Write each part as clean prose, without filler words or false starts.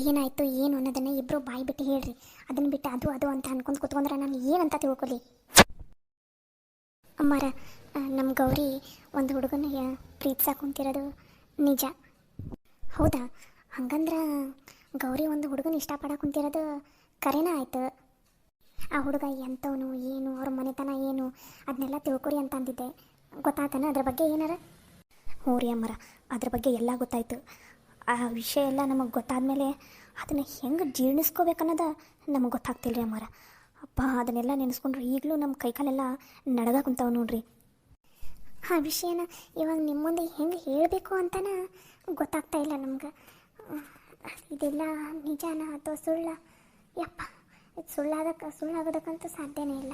ಏನಾಯಿತು ಏನು ಅನ್ನೋದನ್ನು ಇಬ್ಬರು ಬಾಯಿ ಬಿಟ್ಟು ಹೇಳ್ರಿ. ಅದನ್ನು ಬಿಟ್ಟು ಅದು ಅದು ಅಂತ ಅನ್ಕೊಂಡು ಕುತ್ಕೊಂಡ್ರೆ ನಾನು ಏನಂತ ತಿಳ್ಕೊಲಿ. ಅಮ್ಮಾರ, ನಮ್ಮ ಗೌರಿ ಒಂದು ಹುಡುಗನಿಗೆ ಪ್ರೀತಿಸಕ್ಕೆ ಕುಂತಿರೋದು ನಿಜ. ಹೌದಾ? ಹಂಗಂದ್ರೆ ಗೌರಿ ಒಂದು ಹುಡುಗನ ಇಷ್ಟಪಡಕ್ಕೆ ಕುಂತಿರೋದು ಕರೆನ ಆಯ್ತು. ಆ ಹುಡುಗ ಎಂಥವನು ಏನು, ಅವ್ರ ಮನೆತನ ಏನು, ಅದನ್ನೆಲ್ಲ ತಿಳ್ಕೊರಿ ಅಂತ ಅಂದಿದ್ದೆ. ಗೊತ್ತಾತನ ಅದ್ರ ಬಗ್ಗೆ ಏನಾರ? ಹ್ಞೂ ರೀ ಅಮ್ಮರ, ಅದ್ರ ಬಗ್ಗೆ ಎಲ್ಲ ಗೊತ್ತಾಯ್ತು. ಆ ವಿಷಯ ಎಲ್ಲ ನಮಗೆ ಗೊತ್ತಾದ್ಮೇಲೆ ಅದನ್ನು ಹೆಂಗೆ ಜೀರ್ಣಿಸ್ಕೋಬೇಕನ್ನೋದು ನಮಗೆ ಗೊತ್ತಾಗ್ತಿಲ್ಲ ರೀ ಅಮ್ಮರ. ಅಪ್ಪ, ಅದನ್ನೆಲ್ಲ ನೆನೆಸ್ಕೊಂಡ್ರೆ ಈಗಲೂ ನಮ್ಮ ಕೈಕಾಲೆಲ್ಲ ನಡಗ ಕುಂತಾವ ನೋಡ್ರಿ. ಆ ವಿಷಯನ ಇವಾಗ ನಿಮ್ಮ ಮುಂದೆ ಹೆಂಗೆ ಹೇಳಬೇಕು ಅಂತನ ಗೊತ್ತಾಗ್ತಾ ಇಲ್ಲ ನಮ್ಗೆ. ಇದೆಲ್ಲ ನಿಜಾನ ಅಥವಾ ಸುಳ್ಳ? ಯಪ್ಪ, ಇದು ಸುಳ್ಳಾಗೋದಕ್ಕಂತೂ ಸಾಧ್ಯನೇ ಇಲ್ಲ.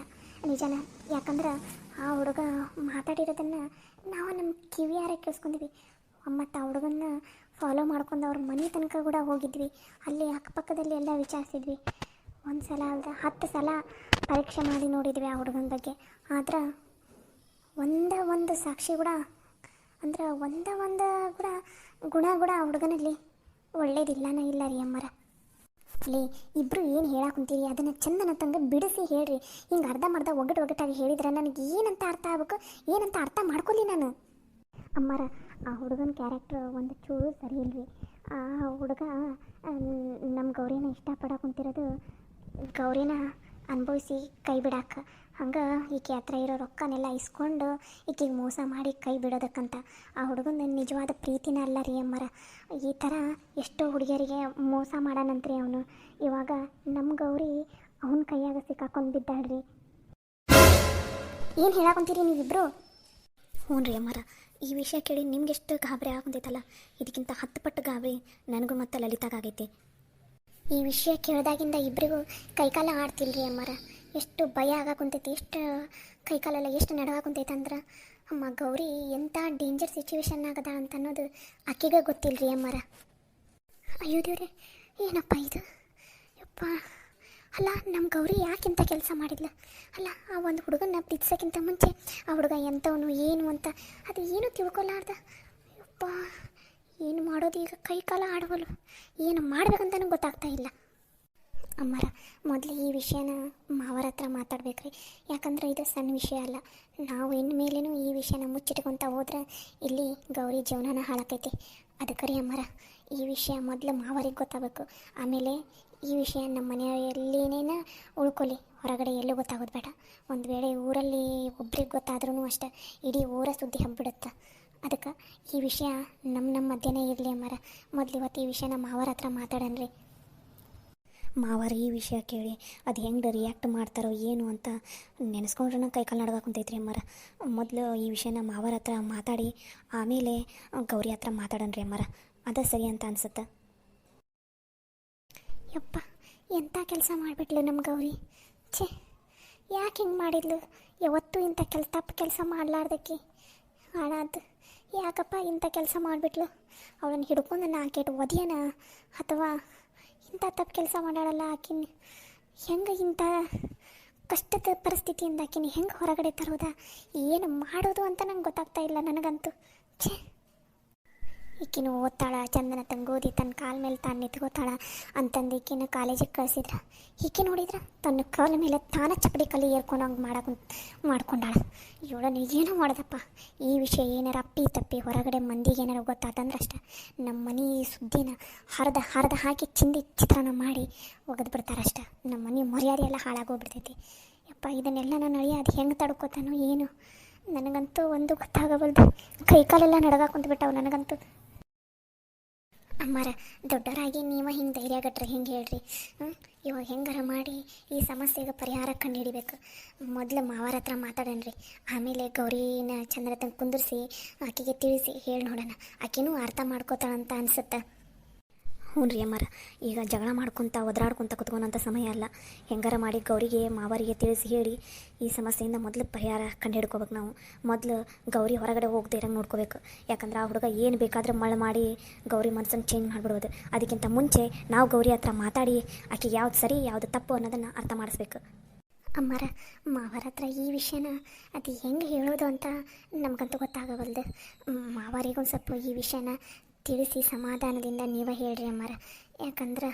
ನಿಜಾನ. ಯಾಕಂದ್ರೆ ಆ ಹುಡುಗ ಮಾತಾಡಿರೋದನ್ನು ನಾವು ನಮ್ಮ ಕಿವಿಯಾರ ಕೇಳಿಸ್ಕೊಂಡಿವಿ. ಮತ್ತು ಆ ಹುಡುಗನ್ನ ಫಾಲೋ ಮಾಡ್ಕೊಂಡು ಅವ್ರ ಮನೆ ತನಕ ಕೂಡ ಹೋಗಿದ್ವಿ. ಅಲ್ಲಿ ಅಕ್ಕಪಕ್ಕದಲ್ಲಿ ಎಲ್ಲ ವಿಚಾರಿಸಿದ್ವಿ. ಒಂದು ಸಲ ಅಲ್ಲದೆ 10 ಸಲ ಪರೀಕ್ಷೆ ಮಾಡಿ ನೋಡಿದ್ವಿ ಆ ಹುಡುಗನ ಬಗ್ಗೆ. ಆದ್ರೆ ಒಂದು ಸಾಕ್ಷಿ ಕೂಡ, ಅಂದ್ರೆ ಒಂದು ಕೂಡ ಗುಣ ಕೂಡ ಆ ಹುಡುಗನಲ್ಲಿ ಒಳ್ಳೇದಿಲ್ಲನೇ ಇಲ್ಲ ರೀ ಅಮ್ಮರ. ಅಲ್ಲಿ ಇಬ್ಬರು ಏನು ಹೇಳಾಕುಂತೀರಿ ಅದನ್ನು ಚಂದನ ತಂಗ ಬಿಡಿಸಿ ಹೇಳ್ರಿ. ಹಿಂಗೆ ಅರ್ಧಂಬರ್ಧ ಒಗ್ಗಟ್ಟಾಗಿ ಹೇಳಿದ್ರೆ ನನಗೆ ಏನಂತ ಅರ್ಥ ಆಗ್ಬೇಕು, ಏನಂತ ಅರ್ಥ ಮಾಡ್ಕೊಲಿ ನಾನು. ಅಮ್ಮರ, ಆ ಹುಡುಗನ ಕ್ಯಾರೆಕ್ಟ್ರ್ ಒಂದು ಚೂರು ಸರಿ ಇಲ್ರಿ. ಆ ಹುಡುಗ ನಮ್ಮ ಗೌರಿನ ಇಷ್ಟಪಡಕ್ಕೆ ಕುಂತಿರೋದು ಗೌರಿನ ಅನುಭವಿಸಿ ಕೈ ಬಿಡಾಕ. ಹಂಗೆ ಈಕೆ ಹತ್ರ ಇರೋ ರೊಕ್ಕನೆಲ್ಲ ಇಸ್ಕೊಂಡು ಈಕೆಗೆ ಮೋಸ ಮಾಡಿ ಕೈ ಬಿಡೋದಕ್ಕಂತ. ಆ ಹುಡುಗನ ನಿಜವಾದ ಪ್ರೀತಿನ ಅಲ್ಲ ರೀ ಅಮ್ಮರ. ಈ ಥರ ಎಷ್ಟೋ ಹುಡುಗಿಯರಿಗೆ ಮೋಸ ಮಾಡೋಣಂತ್ರಿ ಅವನು. ಇವಾಗ ನಮ್ಮ ಗೌರಿ ಅವನ ಕೈಯಾಗ ಸಿಕ್ಕಾಕೊಂಡು ಬಿದ್ದಾಡ್ರಿ. ಏನು ಹೇಳಾಕೊಂತೀರಿ ನೀವಿಬ್ಬರು? ಹ್ಞೂ ರೀ ಅಮ್ಮರ, ಈ ವಿಷಯ ಕೇಳಿ ನಿಮ್ಗೆಷ್ಟು ಗಾಬರಿ ಆಗುಂತೈತಲ್ಲ, ಇದಕ್ಕಿಂತ 10 ಪಟ್ಟು ಗಾಬರಿ ನನಗೂ ಮತ್ತು ಲಲಿತಾಗೈತಿ. ಈ ವಿಷಯ ಕೇಳಿದಾಗಿಂದ ಇಬ್ಬರಿಗೂ ಕೈಕಾಲ ಆಡ್ತಿಲ್ರಿ ಅಮ್ಮರ. ಎಷ್ಟು ಭಯ ಆಗಾಕುಂತೈತಿ, ಎಷ್ಟು ಕೈಕಾಲೆಲ್ಲ ಎಷ್ಟು ನಡಗಾಕುಂತೈತೆ ಅಂದ್ರೆ ಅಮ್ಮ ಗೌರಿ ಎಂಥ ಡೇಂಜರ್ ಸಿಚುವೇಶನ್ ಆಗದ ಅಂತ ಅನ್ನೋದು ಆಕೆಗೆ ಗೊತ್ತಿಲ್ರಿ ಅಮ್ಮರ. ಅಯ್ಯೋ ದೇವ್ರೆ, ಏನಪ್ಪ ಇದು? ಯಪ್ಪ, ಅಲ್ಲ ನಮ್ಮ ಗೌರಿ ಯಾಕಿಂತ ಕೆಲಸ ಮಾಡಿದ್ಲ? ಅಲ್ಲ, ಆ ಒಂದು ಹುಡುಗನ ಪ್ರೀತಿಸೋಕ್ಕಿಂತ ಮುಂಚೆ ಆ ಹುಡುಗ ಎಂಥವನು ಏನು ಅಂತ ಅದು ಏನು ತಿಳ್ಕೊಲಾರ್ದ. ಯಪ್ಪ, ಏನು ಮಾಡೋದು ಈಗ? ಕೈ ಕಾಲ ಆಡವಲು, ಏನು ಮಾಡ್ಬೇಕಂತನೂ ಗೊತ್ತಾಗ್ತಾ ಇಲ್ಲ. ಅಮ್ಮರ, ಮೊದಲು ಈ ವಿಷಯನ ಮಾವರ ಹತ್ರ ಮಾತಾಡ್ಬೇಕ್ರಿ. ಯಾಕಂದ್ರೆ ಇದು ಸಣ್ಣ ವಿಷಯ ಅಲ್ಲ. ನಾವು ಇನ್ಮೇಲೇನೂ ಈ ವಿಷಯನ ಮುಚ್ಚಿಟ್ಕೊತ ಹೋದ್ರೆ ಇಲ್ಲಿ ಗೌರಿ ಜೀವನನ ಹಾಳಾಕೈತಿ. ಅದಕ್ಕೆ ರೀ ಅಮ್ಮರ, ಈ ವಿಷಯ ಮೊದಲು ಮಾವರಿಗೆ ಗೊತ್ತಾಗಬೇಕು. ಆಮೇಲೆ ಈ ವಿಷಯ ನಮ್ಮ ಮನೆಯಲ್ಲಿನೇನ ಉಳ್ಕೊಲಿ, ಹೊರಗಡೆ ಎಲ್ಲೂ ಗೊತ್ತಾಗೋದು ಬೇಡ. ಒಂದು ವೇಳೆ ಊರಲ್ಲಿ ಒಬ್ರಿಗೆ ಗೊತ್ತಾದ್ರೂ ಅಷ್ಟೇ ಇಡೀ ಊರ ಸುದ್ದಿ ಹಬ್ಬಿಡುತ್ತೆ. ಅದಕ್ಕೆ ಈ ವಿಷಯ ನಮ್ಮ ಮಧ್ಯನೇ ಇರಲಿ ಅಮ್ಮರ. ಮೊದಲು ಇವತ್ತು ಈ ವಿಷಯನ ಮಾವರ ಹತ್ರ ಮಾತಾಡನ್ರಿ. ಮಾವರು ಈ ವಿಷಯ ಕೇಳಿ ಅದು ಹೆಂಗೆ ರಿಯಾಕ್ಟ್ ಮಾಡ್ತಾರೋ ಏನು ಅಂತ ನೆನೆಸ್ಕೊಂಡ್ರೆ ಕೈಕಾಲು ನಡ್ಗೆ ಕುಂತೈತ್ರಿ ಅಮ್ಮರ. ಮೊದಲು ಈ ವಿಷಯನ ಮಾವರ ಹತ್ರ ಮಾತಾಡಿ ಆಮೇಲೆ ಗೌರಿ ಹತ್ರ ಮಾತಾಡನ್ರಿ ಅಮ್ಮರ. ಅದ ಸರಿ ಅಂತ ಅನ್ಸುತ್ತೆ. ಯಪ್ಪ, ಎಂಥ ಕೆಲಸ ಮಾಡಿಬಿಟ್ಲು ನಮ್ಮ ಗೌರಿ. ಛೇ, ಯಾಕೆ ಹಿಂಗೆ ಮಾಡಿದ್ಲು? ಯಾವತ್ತೂ ಇಂಥ ತಪ್ಪು ಕೆಲಸ ಮಾಡಲಾರ್ದಕ್ಕೆ ಹಾಳಾದ್ದು. ಯಾಕಪ್ಪ ಇಂಥ ಕೆಲಸ ಮಾಡಿಬಿಟ್ಲು? ಅವಳನ್ನು ಹಿಡ್ಕೊಂಡು ನಾಕೆಟ್ಟು ಒದಿಯನ ಅಥವಾ ಇಂಥ ತಪ್ಪು ಕೆಲಸ ಮಾಡಾಳಲ್ಲ ಆಕಿನ? ಹೆಂಗೆ ಇಂಥ ಕಷ್ಟದ ಪರಿಸ್ಥಿತಿಯಿಂದ ಆಕಿನ ಹೆಂಗೆ ಹೊರಗಡೆ ತರೋದ? ಏನು ಮಾಡೋದು ಅಂತ ನಂಗೆ ಗೊತ್ತಾಗ್ತಾ ಇಲ್ಲ ನನಗಂತೂ. ಛೇ, ಈಕಿನ ಓದ್ತಾಳ, ಚಂದನ ತಂಗೋದಿ ತನ್ನ ಕಾಲ ಮೇಲೆ ತಾನು ನಿಂತ್ಕೋತಾಳ ಅಂತಂದು ಈಕಿನ ಕಾಲೇಜಿಗೆ ಕಳಿಸಿದ್ರ. ಈಕೆ ನೋಡಿದ್ರೆ ತನ್ನ ಕಾಲ ಮೇಲೆ ತಾನ ಚಪ್ಪಡಿ ಕಲಿ ಏರ್ಕೊಂಡಂಗೆ ಮಾಡ್ಕೊಂಡಾಳ. ಇವಳನ್ನು ಏನೋ ಮಾಡೋದಪ್ಪ. ಈ ವಿಷಯ ಏನಾರ ಅಪ್ಪಿ ತಪ್ಪಿ ಹೊರಗಡೆ ಮಂದಿಗೆ ಏನಾರ ಗೊತ್ತಾತಂದ್ರೆ ಅಷ್ಟೆ ನಮ್ಮ ಮನೆ ಸುದ್ದಿನ ಹರಿದ ಹಾಕಿ ಚಿತ್ರಾನ್ನ ಮಾಡಿ ಒಗೆದು ಬಿಡ್ತಾರಷ್ಟೆ. ನಮ್ಮ ಮನೆ ಮರ್ಯಾದೆ ಎಲ್ಲ ಹಾಳಾಗೋಗ್ಬಿಡ್ತೈತಿ. ಯಪ್ಪ, ಇದನ್ನೆಲ್ಲ ನಾನು ಅಳಿಯ ಅದು ಹೆಂಗೆ ತಡ್ಕೋತಾನೋ ಏನು, ನನಗಂತೂ ಒಂದು ಗೊತ್ತಾಗಬಲ್ದು. ಕೈಕಾಲೆಲ್ಲ ನಡಗ ಕುಂತ್ಬಿಟ್ಟವು ನನಗಂತೂ. ಅಮ್ಮರ, ದೊಡ್ಡವರಾಗಿ ನೀವು ಹಿಂಗೆ ಧೈರ್ಯ ಗಟ್ರೆ ಹಿಂಗೆ ಹೇಳ್ರಿ. ಇವಾಗ ಹೆಂಗಾರ ಮಾಡಿ ಈ ಸಮಸ್ಯೆಗೆ ಪರಿಹಾರ ಕಂಡುಹಿಡಿಬೇಕು. ಮೊದಲು ಮಾವರ ಹತ್ರ ಮಾತಾಡನ್ರಿ. ಆಮೇಲೆ ಗೌರಿನ ಚಂದ್ರ ಕುಂದಿರಿಸಿ ಆಕೆಗೆ ತಿಳಿಸಿ ಹೇಳಿ ನೋಡೋಣ. ಆಕೆನೂ ಅರ್ಥ ಮಾಡ್ಕೋತಾಳಂತ ಅನಿಸುತ್ತೆ. ಹ್ಞೂ ರೀ ಅಮ್ಮರ, ಈಗ ಜಗಳ ಮಾಡ್ಕೊತ ಒದರಾಡ್ಕೊತ ಕುತ್ಕೊಳೋಂಥ ಸಮಯ ಅಲ್ಲ. ಹೆಂಗಾರ ಮಾಡಿ ಗೌರಿಗೆ ಮಾವರಿಗೆ ತಿಳಿಸಿ ಹೇಳಿ ಈ ಸಮಸ್ಯೆಯಿಂದ ಮೊದಲು ಪರಿಹಾರ ಕಂಡು ಹಿಡ್ಕೋಬೇಕು. ನಾವು ಮೊದಲು ಗೌರಿ ಹೊರಗಡೆ ಹೋಗದೆ ಇರಂಗೆ ನೋಡ್ಕೋಬೇಕು. ಯಾಕಂದ್ರೆ ಆ ಹುಡುಗ ಏನು ಬೇಕಾದರೂ ಮಳೆ ಮಾಡಿ ಗೌರಿ ಮನಸ್ಸನ್ನು ಚೇಂಜ್ ಮಾಡಿಬಿಡ್ಬೋದು. ಅದಕ್ಕಿಂತ ಮುಂಚೆ ನಾವು ಗೌರಿ ಹತ್ರ ಮಾತಾಡಿ ಆಕೆಗೆ ಯಾವ್ದು ಸರಿ ಯಾವುದು ತಪ್ಪು ಅನ್ನೋದನ್ನು ಅರ್ಥ ಮಾಡಿಸ್ಬೇಕು. ಅಮ್ಮರ, ಮಾವರ ಹತ್ರ ಈ ವಿಷಯನ ಅದು ಹೆಂಗೆ ಹೇಳೋದು ಅಂತ ನಮಗಂತೂ ಗೊತ್ತಾಗವಲ್ದು. ಮಾವರಿಗೊಂದು ಸ್ವಲ್ಪ ಈ ವಿಷಯನ ತಿಳಿಸಿ ಸಮಾಧಾನದಿಂದ ನೀವೇ ಹೇಳ್ರಿ ಅಮ್ಮಾರ. ಯಾಕಂದ್ರೆ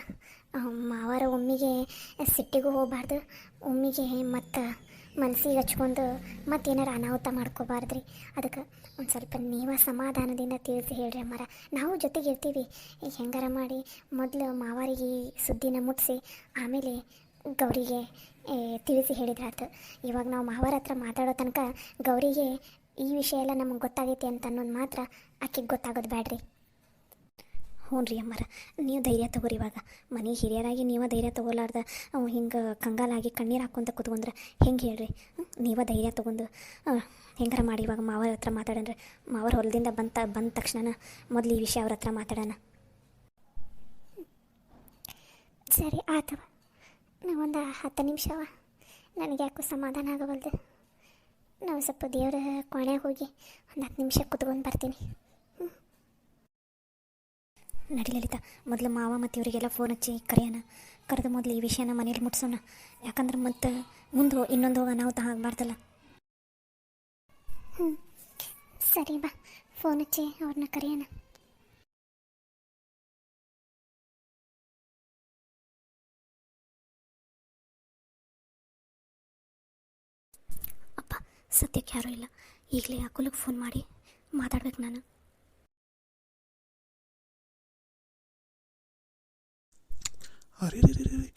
ಮಾವರ ಒಮ್ಮಿಗೆ ಸಿಟ್ಟಿಗೂ ಹೋಗಬಾರ್ದು, ಒಮ್ಮಿಗೆ ಮತ್ತು ಮನಸ್ಸಿಗೆ ಹಚ್ಕೊಂಡು ಮತ್ತೇನಾರು ಅನಾಹುತ ಮಾಡ್ಕೋಬಾರ್ದ್ರಿ. ಅದಕ್ಕೆ ಒಂದು ಸ್ವಲ್ಪ ನೀವೇ ಸಮಾಧಾನದಿಂದ ತಿಳಿಸಿ ಹೇಳ್ರಿ ಅಮ್ಮಾರ. ನಾವು ಜೊತೆಗೆ ಇರ್ತೀವಿ. ಹೆಂಗಾರ ಮಾಡಿ ಮೊದಲು ಮಾವರಿಗೆ ಸುದ್ದಿನ ಮುಟ್ಟಿಸಿ ಆಮೇಲೆ ಗೌರಿಗೆ ತಿಳಿಸಿ ಹೇಳಿದ್ರಾತು. ಇವಾಗ ನಾವು ಮಾವರ ಹತ್ರ ಮಾತಾಡೋ ತನಕ ಗೌರಿಗೆ ಈ ವಿಷಯ ಎಲ್ಲ ನಮಗೆ ಗೊತ್ತಾಗೈತಿ ಅಂತ ಅನ್ನೋದು ಮಾತ್ರ ಆಕೆಗೆ ಗೊತ್ತಾಗೋದು ಬೇಡ್ರಿ. ಹ್ಞೂ ರೀ ಅಮ್ಮಾರ, ನೀವು ಧೈರ್ಯ ತಗೋರಿ. ಇವಾಗ ಮನೆ ಹಿರಿಯರಾಗಿ ನೀವು ಧೈರ್ಯ ತೊಗೊಲಾರ್ದ ಅವು ಹಿಂಗೆ ಕಂಗಾಲಾಗಿ ಕಣ್ಣೀರು ಹಾಕ್ಕೊಂತ ಕೂತ್ಕೊಂಡ್ರೆ ಹೆಂಗೆ ಹೇಳ್ರಿ? ನೀವೇ ಧೈರ್ಯ ತೊಗೊಂಡು ಹೆಂಗಾರ ಮಾಡಿ ಇವಾಗ ಮಾವರ ಹತ್ರ ಮಾತಾಡೋಣ. ಮಾವರ ಹೊಲದಿಂದ ಬಂದ ತಕ್ಷಣ ಮೊದಲು ಈ ವಿಷಯ ಅವ್ರ ಹತ್ರ ಮಾತಾಡೋಣ. ಸರಿ ಆತವ, ನಾವೊಂದು 10 ನಿಮಿಷವ, ನನಗೆ ಯಾಕೋ ಸಮಾಧಾನ ಆಗವಲ್ದು. ನಾವು ಸ್ವಲ್ಪ ದೇವರ ಕೋಣೆಗೆ ಹೋಗಿ ಒಂದು 10 ನಿಮಿಷ ಕುತ್ಕೊಂಡು ಬರ್ತೀನಿ. ನಡಿ ಲಲಿತಾ, ಮೊದಲು ಮಾವ ಮತ್ತು ಇವರಿಗೆಲ್ಲ ಫೋನ್ ಹಚ್ಚಿ ಕರೆದು ಮೊದಲು ಈ ವಿಷಯನ ಮನೇಲಿ ಮುಟ್ಸೋಣ. ಯಾಕಂದ್ರೆ ಮತ್ತು ಮುಂದೆ ಇನ್ನೊಂದು ಹೋಗಿ ಅನಾಹುತ ಆಗಬಾರ್ದಲ್ಲ. ಸರಿ ಬಾ, ಫೋನ್ ಹಚ್ಚಿ ಅವ್ರನ್ನ ಕರೆಯೋಣ. ಅಪ್ಪ, ಸದ್ಯಕ್ಕೆ ಯಾರೂ ಇಲ್ಲ. ಈಗಲೇ ಅಕುಲಿಗೆ ಫೋನ್ ಮಾಡಿ ಮಾತಾಡ್ಬೇಕು ನಾನು. ಅರೆ ರೇ ರೇ ರೇ,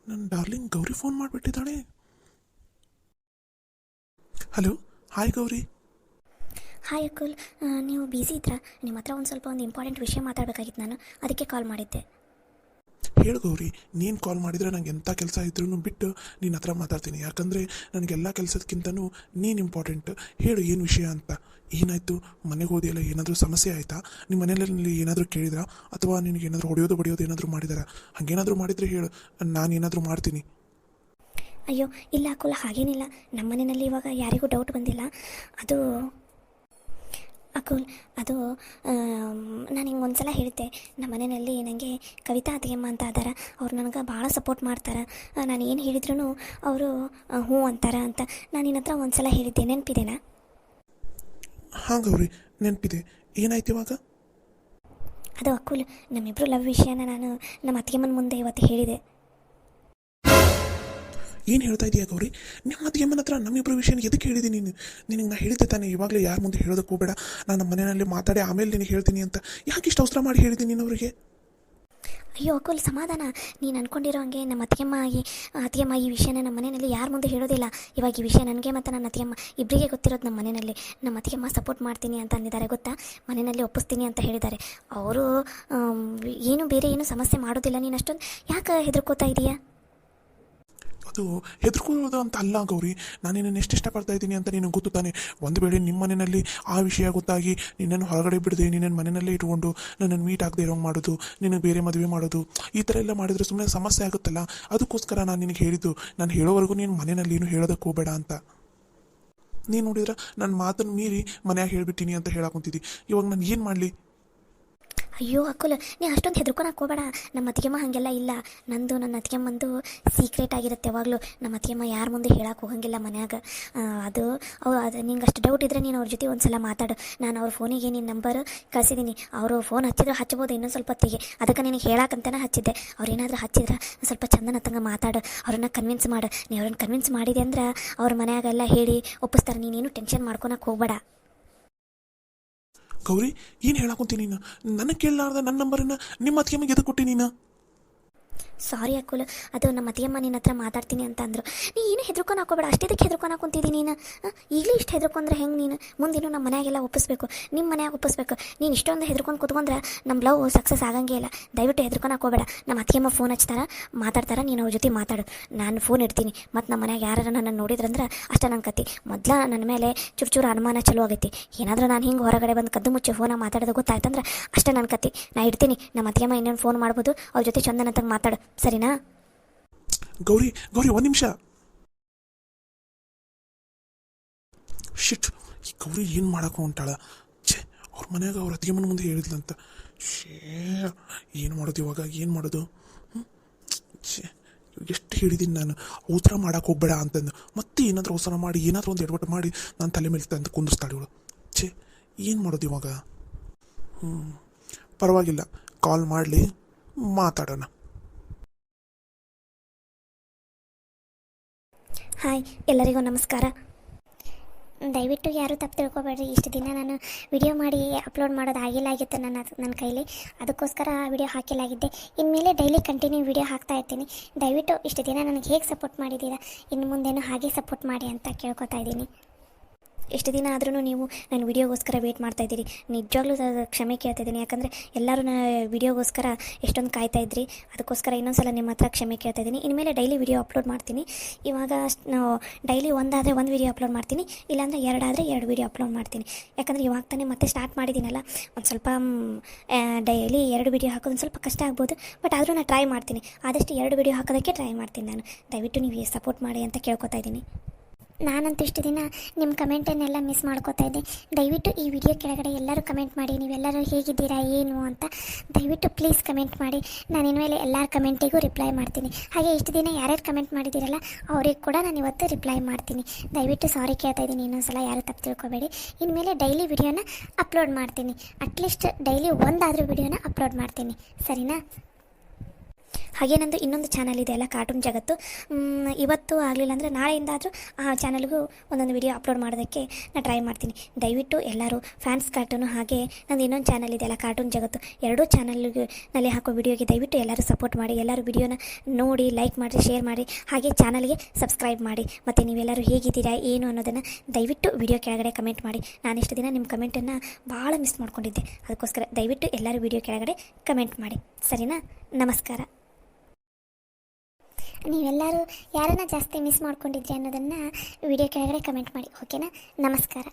ನನ್ನ ಡಾರ್ಲಿಂಗ್ ಗೌರಿ ಫೋನ್ ಮಾಡಿಬಿಟ್ಟಿದ್ದಾಳೆ. Hello, hi Gauri. Hi Akul, ನೀವು ಬ್ಯುಸಿ ಇದ್ರಾ? ನಿಮ್ಮ ಹತ್ರ ಒಂದು ಇಂಪಾರ್ಟೆಂಟ್ ವಿಷಯ ಮಾತಾಡಬೇಕಾಗಿತ್ತು, ನಾನು ಅದಕ್ಕೆ ಕಾಲ್ ಮಾಡಿದ್ದೆ. ಹೇಳು ಗೌರಿ, ನೀನು ಕಾಲ್ ಮಾಡಿದರೆ ನಂಗೆ ಎಂಥ ಕೆಲಸ ಇದ್ರೂ ಬಿಟ್ಟು ನಿನ್ನ ಹತ್ರ ಮಾತಾಡ್ತೀನಿ. ಯಾಕಂದರೆ ನನಗೆಲ್ಲ ಕೆಲಸದಕ್ಕಿಂತನೂ ನೀನು ಇಂಪಾರ್ಟೆಂಟ್. ಹೇಳು ಏನು ವಿಷಯ ಅಂತ. ಏನಾಯಿತು? ಮನೆಗೆ ಹೋದಿಯಲ್ಲ, ಏನಾದರೂ ಸಮಸ್ಯೆ ಆಯಿತಾ? ನಿಮ್ಮ ಮನೆಯಲ್ಲಿ ಏನಾದರೂ ಕೇಳಿದ್ರಾ? ಅಥವಾ ನಿನಗೆ ಏನಾದರೂ ಹೊಡೆಯೋದು ಏನಾದರೂ ಮಾಡಿದಾರಾ? ಹಾಗೇನಾದರೂ ಮಾಡಿದರೆ ಹೇಳು, ನಾನು ಏನಾದರೂ ಮಾಡ್ತೀನಿ. ಅಯ್ಯೋ ಇಲ್ಲ ಅಕುಲ್, ಹಾಗೇನಿಲ್ಲ. ನಮ್ಮ ಮನೆಯಲ್ಲಿ ಇವಾಗ ಯಾರಿಗೂ ಡೌಟ್ ಬಂದಿಲ್ಲ. ಅದು ಅಕುಲ್, ಅದು ನಾನು ಹಿಂಗೆ ಒಂದು ಸಲ ಹೇಳಿದ್ದೆ. ನಮ್ಮ ಮನೆಯಲ್ಲಿ ನನಗೆ ಕವಿತಾ ಅತ್ತಿಗೆಮ್ಮ ಅಂತ ಅದಾರ, ಅವ್ರು ನನಗೆ ಭಾಳ ಸಪೋರ್ಟ್ ಮಾಡ್ತಾರೆ. ನಾನು ಏನು ಹೇಳಿದ್ರು ಅವರು ಹ್ಞೂ ಅಂತಾರೆ ಅಂತ ನಾನು ನಿನ್ನ ಹತ್ರ ಒಂದು ಸಲ ಹೇಳಿದ್ದೆ, ನೆನಪಿದೆನಾ? ಹಾಂ ಗೌರಿ, ನೆನಪಿದೆ. ಏನಾಯ್ತು ಇವಾಗ? ಅದು ಅಕುಲ್, ನಮ್ಮಿಬ್ಬರು ಲವ್ ವಿಷಯನ ನಾನು ನಮ್ಮ ಅತ್ತಿಗೆಮ್ಮನ ಮುಂದೆ ಇವತ್ತು ಹೇಳಿದೆ. ಏನು ಹೇಳ್ತಾ ಇದೆಯಾ ಗೌರಿ? ನಿಮ್ಮ ಅತ್ತಿಗೆಮ್ಮನ ಹತ್ರ ನಮ್ಮಿಬ್ಬರ ವಿಷಯನ ಎದಕ್ಕೆ ಹೇಳಿದ್ದೀನಿ ನೀನು? ನಿನಗೆ ನಾನು ಹೇಳಿದ್ದೆ ತಾನೇ, ಇವಾಗಲೇ ಯಾರ ಮುಂದೆ ಹೇಳೋದಕ್ಕೆ ಹೋಗಬೇಡ, ನಾನು ನಮ್ಮ ಮನೆಯಲ್ಲಿ ಮಾತಾಡಿ ಆಮೇಲೆ ನಿನಗೆ ಹೇಳ್ತೀನಿ ಅಂತ. ಯಾಕೆ ಇಷ್ಟು ಅವಸರ ಮಾಡಿ ಹೇಳಿದ್ದೀನಿ ನೀನು ಅವರಿಗೆ? ಅಯ್ಯೋ ಅಕುಲ್, ಸಮಾಧಾನ. ನೀನು ಅಂದ್ಕೊಂಡಿರೋ ಹಂಗೆ ನಮ್ಮ ಅತ್ತಿಗೆಮ್ಮ ಈ ವಿಷಯನ ನಮ್ಮ ಮನೆಯಲ್ಲಿ ಯಾರ ಮುಂದೆ ಹೇಳೋದಿಲ್ಲ. ಇವಾಗ ಈ ವಿಷಯ ನನಗೆ ಮತ್ತು ನನ್ನ ಅತ್ತಿಗೆಮ್ಮ ಇಬ್ಬರಿಗೆ ಗೊತ್ತಿರೋದು. ನಮ್ಮ ಮನೆಯಲ್ಲಿ ನಮ್ಮ ಅತ್ತಿಗೆಮ್ಮ ಸಪೋರ್ಟ್ ಮಾಡ್ತೀನಿ ಅಂತ ಅಂದಿದ್ದಾರೆ, ಗೊತ್ತಾ? ಮನೆಯಲ್ಲಿ ಒಪ್ಪಿಸ್ತೀನಿ ಅಂತ ಹೇಳಿದ್ದಾರೆ ಅವರು. ಏನು ಬೇರೆ ಏನು ಸಮಸ್ಯೆ ಮಾಡೋದಿಲ್ಲ. ನೀನು ಅಷ್ಟೊಂದು ಯಾಕೆ ಹೆದರ್ಕೋತಾ ಇದೀಯಾ? ಅದು ಹೆದರ್ಕೊಳ್ಳೋದು ಅಂತ ಅಲ್ಲ ಗೌರಿ, ನಾನು ನಿನ್ನನ್ನು ಎಷ್ಟು ಇಷ್ಟಪಡ್ತಾ ಇದ್ದೀನಿ ಅಂತ ನಿನಗೆ ಗೊತ್ತು ತಾನೆ. ಒಂದು ವೇಳೆ ನಿಮ್ಮ ಮನೆಯಲ್ಲಿ ಆ ವಿಷಯ ಗೊತ್ತಾಗಿ ನಿನ್ನನ್ನು ಹೊರಗಡೆ ಬಿಡದೆ ನಿನ್ನನ್ನು ಮನೆಯಲ್ಲೇ ಇಟ್ಕೊಂಡು ನನ್ನನ್ನು ಮೀಟ್ ಆಗದೆ ಇರೋಂಗೆ ಮಾಡೋದು, ನಿನಗೆ ಬೇರೆ ಮದುವೆ ಮಾಡೋದು, ಈ ಥರ ಎಲ್ಲ ಮಾಡಿದರೆ ಸುಮ್ಮನೆ ಸಮಸ್ಯೆ ಆಗುತ್ತಲ್ಲ. ಅದಕ್ಕೋಸ್ಕರ ನಾನು ನಿನಗೆ ಹೇಳಿದ್ದು, ನಾನು ಹೇಳೋವರೆಗೂ ನೀನು ಮನೆಯಲ್ಲಿ ಏನು ಹೇಳೋದಕ್ಕೆ ಹೋಗಬೇಡ ಅಂತ. ನೀನು ನೋಡಿದ್ರೆ ನನ್ನ ಮಾತನ್ನು ಮೀರಿ ಮನೆಯಾಗ ಹೇಳಿಬಿಟ್ಟಿನಿ ಅಂತ ಹೇಳಕೊಂತಿದ್ದಿ. ಇವಾಗ ನಾನು ಏನು ಮಾಡಲಿ? ಅಯ್ಯೋ ಅಕುಲ್, ನೀ ಅಷ್ಟೊಂದು ಹೆದರ್ಕೊಳಕ್ಕೆ ಹೋಗಬೇಡ. ನಮ್ಮ ಅತ್ತಿಗೆಮ್ಮ ಹಾಗೆಲ್ಲ ಇಲ್ಲ. ನಂದು ನನ್ನ ಅತ್ತಿಗೆಮ್ಮಂದು ಸೀಕ್ರೆಟ್ ಆಗಿರುತ್ತೆ ಯಾವಾಗಲೂ. ನಮ್ಮ ಅತ್ತಿಗೆಮ್ಮ ಯಾರ ಮುಂದೆ ಹೇಳಕ್ಕೆ ಹೋಗಂಗಿಲ್ಲ ಮನ್ಯಾಗ. ಅದು ನಿಂಗೆ ಅಷ್ಟು ಡೌಟ್ ಇದ್ದರೆ ನೀನು ಅವ್ರ ಜೊತೆ ಒಂದು ಸಲ ಮಾತಾಡು. ನಾನು ಅವ್ರ ಫೋನಿಗೆ ನಿನ್ನ ನಂಬರ್ ಕಳಿಸಿದ್ದೀನಿ. ಅವರು ಫೋನ್ ಹಚ್ಚಿದ್ರೆ ಹಚ್ಬೋದು ಇನ್ನೊಂದು ಸ್ವಲ್ಪ ಹೊತ್ತಿಗೆ. ಅದಕ್ಕೆ ನಿನಗೆ ಹೇಳಕ್ಕಂತಲೇ ಹಚ್ಚಿದ್ದೆ. ಅವ್ರೇನಾದರೂ ಹಚ್ಚಿದ್ರೆ ಸ್ವಲ್ಪ ಚಂದನ ತಂಗ ಮಾತಾಡು, ಅವ್ರನ್ನ ಕನ್ವಿನ್ಸ್ ಮಾಡು. ನೀ ಅವ್ರನ್ನ ಕನ್ವಿನ್ಸ್ ಮಾಡಿದೆ ಅಂದ್ರೆ ಅವ್ರ ಮನ್ಯಾಗೆಲ್ಲ ಹೇಳಿ ಒಪ್ಪಿಸ್ತಾರೆ. ನೀನೇನು ಟೆನ್ಷನ್ ಮಾಡ್ಕೊಳಕ್ಕೆ ಹೋಗಬೇಡ. ಗೌರಿ, ಏನು ಹೇಳಕೊಂತೀನಿ ನೀನು? ನನಗೆ ಕೇಳಲಾರ್ದ ನನ್ನ ನಂಬರನ್ನು ನಿಮ್ಮ ಅತ್ತಿಗೆಮ್ಮಗೆ ಎದಕ್ಕೆ ಕೊಟ್ಟಿ ನೀನು? ಸಾರಿ ಅಕುಲ್, ಅದು ನಮ್ಮ ಅತ್ತಿಗೆಮ್ಮ ನಿನ್ನ ಹತ್ರ ಮಾತಾಡ್ತೀನಿ ಅಂತ ಅಂದರು. ನೀ ಏನು ಹೆದರ್ಕೊಂಡು ಹಾಕೋಬೇಡ. ಅಷ್ಟೇದಕ್ಕೆ ಹೆದರ್ಕೊಂಡು ಹಾಕೊಂತಿದ್ದೀನಿ ನೀನು? ಈಗಲೇ ಇಷ್ಟು ಹೆದರ್ಕೊಂಡ್ರೆ ಹೆಂಗೆ ನೀನು? ಮುಂದಿನ ನಮ್ಮ ಮನೆಯಾಗೆಲ್ಲ ಒಪ್ಪಿಸ್ಬೇಕು, ನಿಮ್ಮ ಮನೆಯಾಗ ಒಪ್ಪಿಸ್ಬೇಕು. ನೀನು ಇಷ್ಟೊಂದು ಹೆದರ್ಕೊಂಡು ಕೂತ್ಕೊಂಡ್ರೆ ನಮ್ಮ ಲವ್ ಸಕ್ಸಸ್ ಆಗಂಗೇ ಇಲ್ಲ. ದಯವಿಟ್ಟು ಹೆದರ್ಕೊಂಡು ಹಾಕೋಬೇಡ. ನಮ್ಮ ಅತ್ತಿಗೆಮ್ಮ ಫೋನ್ ಹಚ್ತಾರೆ, ಮಾತಾಡ್ತಾರೆ, ನೀನು ಅವ್ರ ಜೊತೆ ಮಾತಾಡು. ನಾನು ಫೋನ್ ಇಡ್ತೀನಿ. ಮತ್ತು ನಮ್ಮ ಮನೆಯಾಗ ಯಾರು ನನ್ನ ನೋಡಿದ್ರಂದ್ರೆ ಅಷ್ಟೇ ನನ್ನ ಕತ್ತಿ. ಮೊದಲ ನನ್ನ ಮೇಲೆ ಚೂರು ಅನುಮಾನ ಚಲೋ ಆಗೈತಿ. ಏನಾದರೂ ನಾನು ಹಿಂಗೆ ಹೊರಗಡೆ ಬಂದು ಕದ್ದು ಮುಚ್ಚಿ ಫೋನಾಗ ಮಾತಾಡೋದು ಗೊತ್ತಾಯ್ತಂದ್ರೆ ಅಷ್ಟೇ ನನ್ನ ಕತ್ತಿ. ನಾ ಇಡ್ತೀನಿ. ನಮ್ಮ ಅತ್ತಿಗೆಮ್ಮ ಇನ್ನೊಂದು ಫೋನ್ ಮಾಡ್ಬೋದು, ಅವ್ರ ಜೊತೆ ಚಂದನಂತಾಗ ಮಾತಾಡು, ಸರಿನಾ? ಗೌರಿ, ಒಂದು ನಿಮಿಷ. ಶಿಟ್, ಈ ಗೌರಿ ಏನು ಮಾಡಕ್ಕೆ ಹೊಂಟಾಳ? ಛೇ, ಅವ್ರ ಮನ್ಯಾಗ ಅವ್ರ ಅತ್ತಿಗೆಮ್ಮನ ಮುಂದೆ ಹೇಳಿದ್ಲಂತ. ಶೇ, ಏನು ಮಾಡೋದು ಇವಾಗ? ಏನು ಮಾಡೋದು? ಛೇ, ಎಷ್ಟು ಹೇಳಿದ್ದೀನಿ ನಾನು ಅವಸರ ಮಾಡಕ್ಕೆ ಹೋಗ್ಬೇಡ ಅಂತಂದು. ಮತ್ತೆ ಏನಾದರೂ ಅವಸರ ಮಾಡಿ ಏನಾದರೂ ಒಂದು ಎಡವಟ್ಟು ಮಾಡಿ ನಾನು ತಲೆ ಮೇಲೆ ತಂದು ಕುಂದಿರ್ಸ್ತಾಳೆ ಇವಳು. ಛೇ, ಏನು ಮಾಡೋದು ಇವಾಗ? ಪರವಾಗಿಲ್ಲ, ಕಾಲ್ ಮಾಡಲಿ, ಮಾತಾಡೋಣ. ಹಾಯ್, ಎಲ್ಲರಿಗೂ ನಮಸ್ಕಾರ. ದಯವಿಟ್ಟು ಯಾರೂ ತಪ್ಪು ತಿಳ್ಕೊಬೇಡ್ರಿ. ಇಷ್ಟು ದಿನ ನಾನು ವಿಡಿಯೋ ಮಾಡಿ ಅಪ್ಲೋಡ್ ಮಾಡೋದು ಆಗಿತ್ತು ನನ್ನ ಕೈಲಿ, ಅದಕ್ಕೋಸ್ಕರ ವಿಡಿಯೋ ಹಾಕಿಲಾಗಿದ್ದೆ. ಇನ್ಮೇಲೆ ಡೈಲಿ ಕಂಟಿನ್ಯೂ ವಿಡಿಯೋ ಹಾಕ್ತಾ ಇರ್ತೀನಿ. ದಯವಿಟ್ಟು ಇಷ್ಟು ದಿನ ನನಗೆ ಹೇಗೆ ಸಪೋರ್ಟ್ ಮಾಡಿದ್ದೀರಾ, ಇನ್ನು ಮುಂದೇನು ಹಾಗೆ ಸಪೋರ್ಟ್ ಮಾಡಿ ಅಂತ ಕೇಳ್ಕೊತಾ ಇದ್ದೀನಿ. ಎಷ್ಟು ದಿನ ಆದ್ರೂ ನೀವು ನನ್ನ ವಿಡಿಯೋಗೋಸ್ಕರ ವೇಟ್ ಮಾಡ್ತಾಯಿದ್ದೀರಿ. ನಿಜವಾಗ್ಲೂ ಕ್ಷಮೆ ಕೇಳ್ತಾಯಿದ್ದೀನಿ. ಯಾಕಂದರೆ ಎಲ್ಲರೂ ನನ್ನ ವಿಡಿಯೋಗೋಸ್ಕರ ಎಷ್ಟೊಂದು ಕಾಯ್ತಾಯಿದ್ರಿ. ಅದಕ್ಕೋಸ್ಕರ ಇನ್ನೊಂದು ಸಲ ನಿಮ್ಮ ಹತ್ರ ಕ್ಷಮೆ ಕೇಳ್ತಾಯಿದ್ದೀನಿ. ಇನ್ಮೇಲೆ ಡೈಲಿ ವಿಡಿಯೋ ಅಪ್ಲೋಡ್ ಮಾಡ್ತೀನಿ. ಇವಾಗ ನಾವು ಡೈಲಿ ಒಂದಾದರೆ ಒಂದು ವಿಡಿಯೋ ಅಪ್ಲೋಡ್ ಮಾಡ್ತೀನಿ, ಇಲ್ಲಾಂದರೆ ಎರಡಾದರೆ ಎರಡು ವಿಡಿಯೋ ಅಪ್ಲೋಡ್ ಮಾಡ್ತೀನಿ. ಯಾಕಂದರೆ ಇವಾಗ ತಾನೇ ಮತ್ತೆ ಸ್ಟಾರ್ಟ್ ಮಾಡಿದ್ದೀನಲ್ಲ, ಒಂದು ಸ್ವಲ್ಪ ಡೈಲಿ ಎರಡು ವಿಡಿಯೋ ಹಾಕೋದು ಸ್ವಲ್ಪ ಕಷ್ಟ ಆಗ್ಬೋದು. ಬಟ್ ಆದರೂ ನಾನು ಟ್ರೈ ಮಾಡ್ತೀನಿ. ಆದಷ್ಟು ಎರಡು ವಿಡಿಯೋ ಹಾಕೋದಕ್ಕೆ ಟ್ರೈ ಮಾಡ್ತೀನಿ ನಾನು. ದಯವಿಟ್ಟು ನೀವು ಸಪೋರ್ಟ್ ಮಾಡಿ ಅಂತ ಕೇಳ್ಕೊತಾ ಇದ್ದೀನಿ. ನಾನಂತೂ ಇಷ್ಟು ದಿನ ನಿಮ್ಮ ಕಮೆಂಟನ್ನೆಲ್ಲ ಮಿಸ್ ಮಾಡ್ಕೋತಾ ಇದ್ದೆ. ದಯವಿಟ್ಟು ಈ ವಿಡಿಯೋ ಕೆಳಗಡೆ ಎಲ್ಲರೂ ಕಮೆಂಟ್ ಮಾಡಿ, ನೀವೆಲ್ಲರೂ ಹೇಗಿದ್ದೀರಾ ಏನು ಅಂತ ದಯವಿಟ್ಟು ಪ್ಲೀಸ್ ಕಮೆಂಟ್ ಮಾಡಿ. ನಾನು ಇನ್ಮೇಲೆ ಎಲ್ಲರ ಕಮೆಂಟಿಗೂ ರಿಪ್ಲೈ ಮಾಡ್ತೀನಿ. ಹಾಗೆ ಇಷ್ಟು ದಿನ ಯಾರ್ಯಾರು ಕಮೆಂಟ್ ಮಾಡಿದ್ದೀರಲ್ಲ ಅವ್ರಿಗೆ ಕೂಡ ನಾನು ಇವತ್ತು ರಿಪ್ಲೈ ಮಾಡ್ತೀನಿ. ದಯವಿಟ್ಟು ಸಾರಿ ಕೇಳ್ತಾ ಇದ್ದೀನಿ, ಇನ್ನೊಂದ್ಸಲ ಯಾರು ತಪ್ಪು ತಿಳ್ಕೊಬೇಡಿ. ಇನ್ಮೇಲೆ ಡೈಲಿ ವಿಡಿಯೋನ ಅಪ್ಲೋಡ್ ಮಾಡ್ತೀನಿ. ಅಟ್ಲೀಸ್ಟ್ ಡೈಲಿ ಒಂದಾದರೂ ವಿಡಿಯೋನ ಅಪ್ಲೋಡ್ ಮಾಡ್ತೀನಿ, ಸರಿನಾ? ಹಾಗೆ ನಂದು ಇನ್ನೊಂದು ಚಾನಲ್ ಇದೆ ಅಲ್ಲ, ಕಾರ್ಟೂನ್ ಜಗತ್ತು. ಇವತ್ತು ಆಗಲಿಲ್ಲ ಅಂದರೆ ನಾಳೆಯಿಂದಾದರೂ ಆ ಚಾನಲ್ಗೂ ಒಂದೊಂದು ವಿಡಿಯೋ ಅಪ್ಲೋಡ್ ಮಾಡೋದಕ್ಕೆ ನಾನು ಟ್ರೈ ಮಾಡ್ತೀನಿ. ದಯವಿಟ್ಟು ಎಲ್ಲರೂ ಫ್ಯಾನ್ಸ್ ಕಾರ್ಟೂನು ಹಾಗೆ ನಂದು ಇನ್ನೊಂದು ಚಾನಲ್ ಇದೆ ಅಲ್ಲ, ಕಾರ್ಟೂನ್ ಜಗತ್ತು, ಎರಡೂ ಚಾನಲ್ನಲ್ಲಿ ಹಾಕೋ ವಿಡಿಯೋಗೆ ದಯವಿಟ್ಟು ಎಲ್ಲರೂ ಸಪೋರ್ಟ್ ಮಾಡಿ. ಎಲ್ಲರೂ ವಿಡಿಯೋನ ನೋಡಿ, ಲೈಕ್ ಮಾಡಿ, ಶೇರ್ ಮಾಡಿ, ಹಾಗೆ ಚಾನಲ್ಗೆ ಸಬ್ಸ್ಕ್ರೈಬ್ ಮಾಡಿ. ಮತ್ತು ನೀವೆಲ್ಲರೂ ಹೇಗಿದ್ದೀರಾ ಏನು ಅನ್ನೋದನ್ನು ದಯವಿಟ್ಟು ವಿಡಿಯೋ ಕೆಳಗಡೆ ಕಮೆಂಟ್ ಮಾಡಿ. ನಾನಿಷ್ಟು ದಿನ ನಿಮ್ಮ ಕಮೆಂಟನ್ನು ಭಾಳ ಮಿಸ್ ಮಾಡ್ಕೊಂಡಿದ್ದೆ. ಅದಕ್ಕೋಸ್ಕರ ದಯವಿಟ್ಟು ಎಲ್ಲರೂ ವಿಡಿಯೋ ಕೆಳಗಡೆ ಕಮೆಂಟ್ ಮಾಡಿ, ಸರಿನಾ? ನಮಸ್ಕಾರ. ನೀವೆಲ್ಲರೂ ಯಾರನ್ನ ಜಾಸ್ತಿ ಮಿಸ್ ಮಾಡ್ಕೊಂಡಿದ್ರಿ ಅನ್ನೋದನ್ನು ವಿಡಿಯೋ ಕೆಳಗಡೆ ಕಮೆಂಟ್ ಮಾಡಿ, ಓಕೆನಾ? ನಮಸ್ಕಾರ.